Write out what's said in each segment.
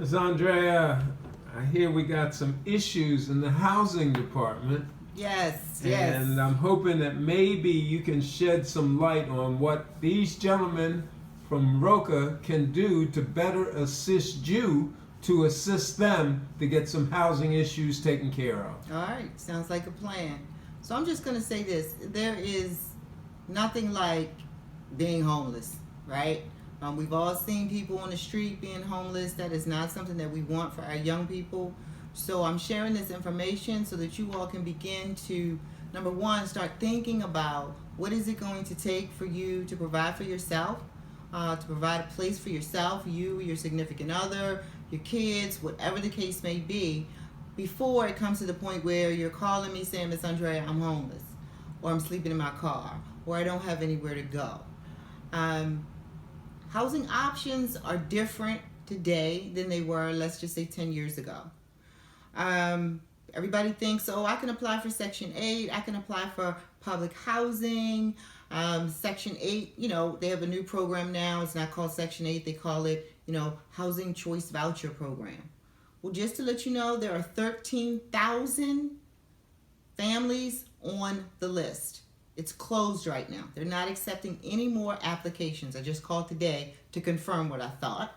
Ms. Andrea, I hear we got some issues in the housing department. Yes, And I'm hoping that maybe you can shed some light on what these gentlemen from Roca can do to better assist you to assist them to get some housing issues taken care of. All right, sounds like a plan. So I'm just going to say this. There is nothing like being homeless, right? We've all seen people on the street being homeless. That is not something that we want for our young people. So I'm sharing this information so that you all can begin to, number one, start thinking about what is it going to take for you to provide for yourself, to provide a place for yourself, you, your significant other, your kids, whatever the case may be, before it comes to the point where you're calling me saying, Miss Andrea, I'm homeless, or I'm sleeping in my car, or I don't have anywhere to go. Housing options are different today than they were, let's just say, 10 years ago. Everybody thinks, oh, I can apply for Section 8, I can apply for public housing. Section 8, they have a new program now. It's not called Section 8, they call it, Housing Choice Voucher Program. Well, just to let you know, there are 13,000 families on the list. It's closed right now. They're not accepting any more applications. I just called today to confirm what I thought.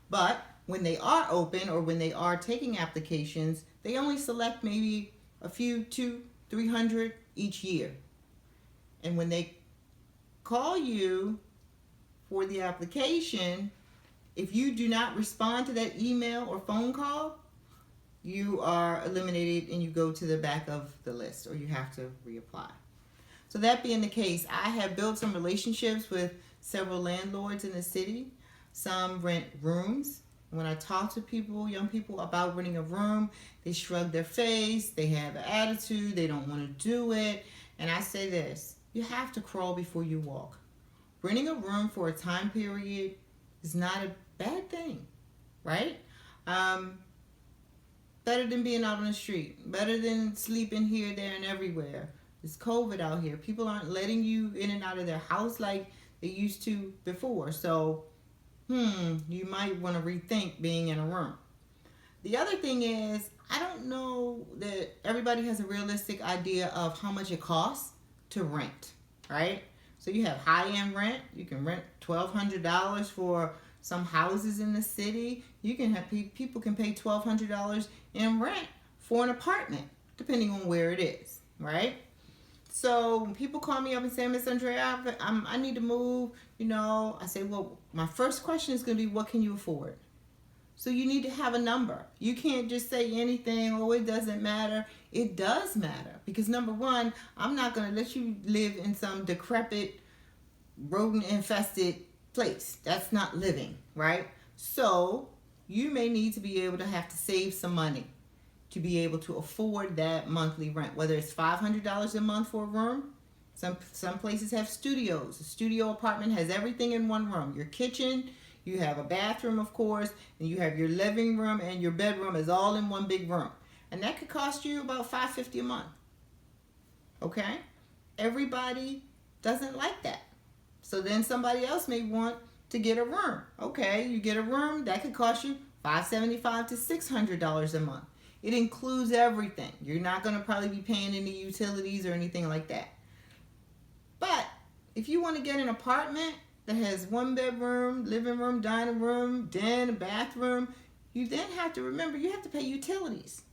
But when they are open or when they are taking applications, they only select maybe a few, 200, 300 each year. And when they call you for the application, if you do not respond to that email or phone call, you are eliminated and you go to the back of the list, or you have to reapply. So that being the case, I have built some relationships with several landlords in the city. Some rent rooms. When I talk to people, young people, about renting a room, they shrug their face, they have an attitude, they don't want to do it. And I say this, you have to crawl before you walk. Renting a room for a time period is not a bad thing, right? Better than being out on the street, better than sleeping here, there, and everywhere. It's COVID out here. People aren't letting you in and out of their house like they used to before. So, you might want to rethink being in a room. The other thing is, I don't know that everybody has a realistic idea of how much it costs to rent, right? So you have high-end rent. You can rent $1,200 for some houses in the city. You can have people can pay $1,200 in rent for an apartment, depending on where it is, right? So when people call me up and say, Miss Andrea, I need to move, I say, well, my first question is going to be, what can you afford? So you need to have a number. You can't just say anything, oh, it doesn't matter. It does matter. Because number one, I'm not going to let you live in some decrepit, rodent-infested place. That's not living, right? So you may need to be able to have to save some money to be able to afford that monthly rent, whether it's $500 a month for a room. Some places have studios. A studio apartment has everything in one room. Your kitchen, you have a bathroom, of course, and you have your living room and your bedroom is all in one big room. And that could cost you about $550 a month. Okay? Everybody doesn't like that. So then somebody else may want to get a room. Okay, you get a room, that could cost you $575 to $600 a month. It includes everything. You're not going to probably be paying any utilities or anything like that. But if you want to get an apartment that has one bedroom, living room, dining room, den, bathroom, you then have to remember you have to pay utilities.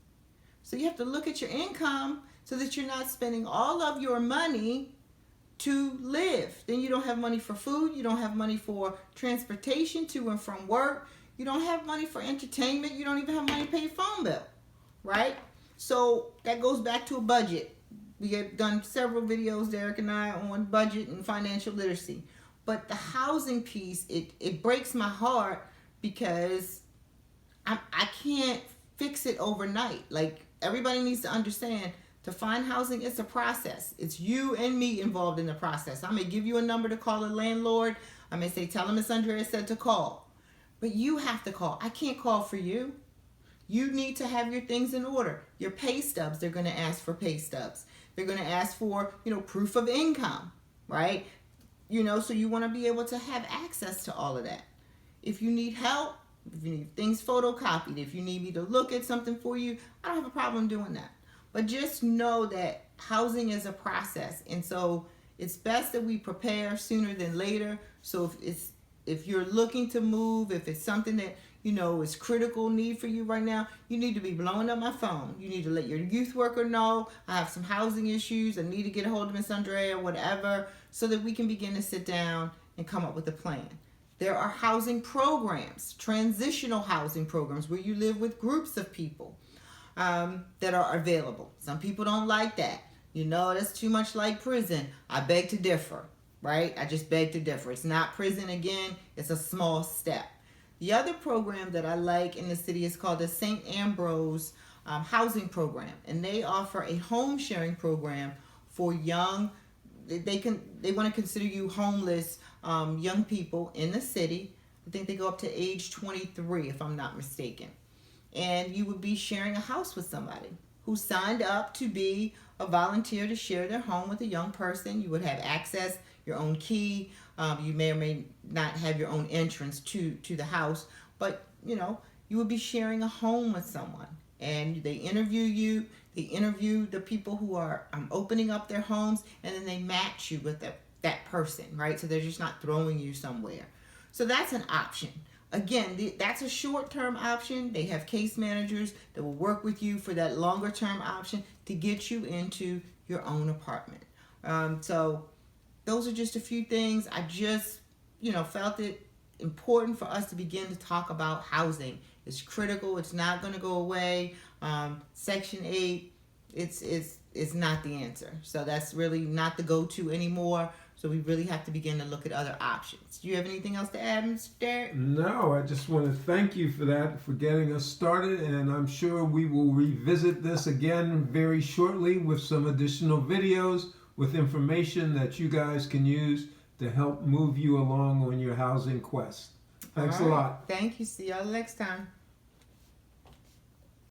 So you have to look at your income so that you're not spending all of your money to live. Then you don't have money for food. You don't have money for transportation to and from work. You don't have money for entertainment. You don't even have money to pay your phone bill. Right? So that goes back to a budget. We have done several videos, Derek and I, on budget and financial literacy. But the housing piece, it breaks my heart because I can't fix it overnight. Like, everybody needs to understand, to find housing, it's a process. It's you and me involved in the process. I may give you a number to call a landlord. I may say, tell him Miss Andrea said to call. But you have to call. I can't call for you. You need to have your things in order. Your pay stubs, they're going to ask for pay stubs. They're going to ask for, proof of income, right? So you want to be able to have access to all of that. If you need help, if you need things photocopied, if you need me to look at something for you, I don't have a problem doing that. But just know that housing is a process, and so it's best that we prepare sooner than later. So if you're looking to move, if it's something that is critical need for you right now, you need to be blowing up my phone. You need to let your youth worker know I have some housing issues. I need to get a hold of Miss Andrea, whatever, so that we can begin to sit down and come up with a plan. There are housing programs, transitional housing programs, where you live with groups of people that are available. Some people don't like that. That's too much like prison. I beg to differ, right? I just beg to differ. It's not prison again. It's a small step. The other program that I like in the city is called the St. Ambrose Housing Program, and they offer a home sharing program for young. They want to consider you homeless young people in the city. I think they go up to age 23, if I'm not mistaken. And you would be sharing a house with somebody who signed up to be a volunteer to share their home with a young person. You would have access, your own key. You may or may not have your own entrance to the house, but you would be sharing a home with someone. And they interview you. They interview the people who are opening up their homes, and then they match you with that person, right? So they're just not throwing you somewhere. So that's an option. Again, that's a short-term option. They have case managers that will work with you for that longer-term option to get you into your own apartment. So those are just a few things. I just, felt it important for us to begin to talk about housing. It's critical. It's not going to go away. Section 8, it's not the answer. So that's really not the go-to anymore. So we really have to begin to look at other options. Do you have anything else to add, Mr. Derek? No, I just want to thank you for that, for getting us started, and I'm sure we will revisit this again very shortly with some additional videos with information that you guys can use to help move you along on your housing quest. Thanks a lot. Thank you. See y'all next time.